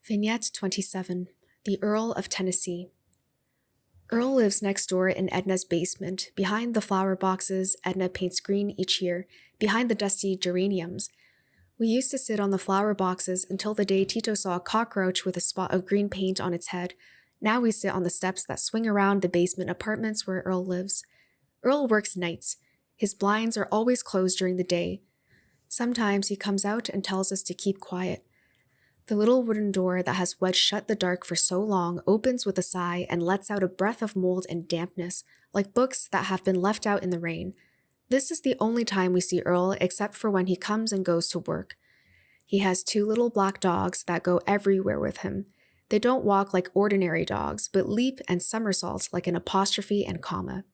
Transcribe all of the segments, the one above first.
Vignette 27. The Earl of Tennessee. Earl lives next door in Edna's basement, behind the flower boxes Edna paints green each year, behind the dusty geraniums. We used to sit on the flower boxes until the day Tito saw a cockroach with a spot of green paint on its head. Now we sit on the steps that swing around the basement apartments where Earl lives. Earl works nights. His blinds are always closed during the day. Sometimes he comes out and tells us to keep quiet. The little wooden door that has wedged shut the dark for so long opens with a sigh and lets out a breath of mold and dampness, like books that have been left out in the rain. This is the only time we see Earl except for when he comes and goes to work. He has 2 little black dogs that go everywhere with him. They don't walk like ordinary dogs, but leap and somersault like an apostrophe and comma.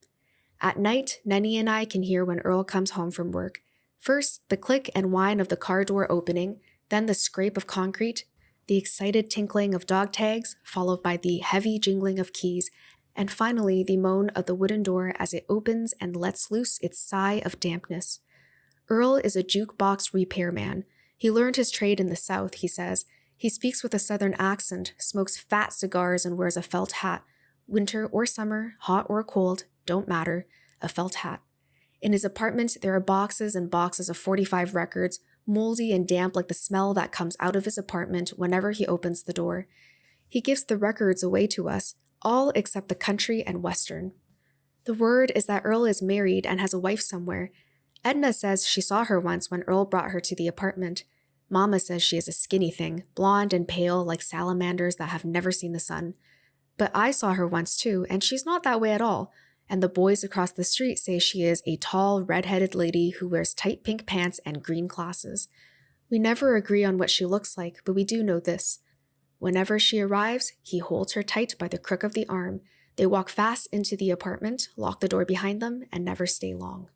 At night, Nenny and I can hear when Earl comes home from work. First, the click and whine of the car door opening, then the scrape of concrete, the excited tinkling of dog tags, followed by the heavy jingling of keys, and finally the moan of the wooden door as it opens and lets loose its sigh of dampness. Earl is a jukebox repairman. He learned his trade in the South, he says. He speaks with a Southern accent, smokes fat cigars, and wears a felt hat. Winter or summer, hot or cold, don't matter, a felt hat. In his apartment, there are boxes and boxes of 45 records, moldy and damp like the smell that comes out of his apartment whenever he opens the door. He gives the records away to us, all except the country and western. The word is that Earl is married and has a wife somewhere. Edna says she saw her once when Earl brought her to the apartment. Mama says she is a skinny thing, blonde and pale like salamanders that have never seen the sun. But I saw her once too, and she's not that way at all. And the boys across the street say she is a tall, red-headed lady who wears tight pink pants and green glasses. We never agree on what she looks like, but we do know this. Whenever she arrives, he holds her tight by the crook of the arm. They walk fast into the apartment, lock the door behind them, and never stay long.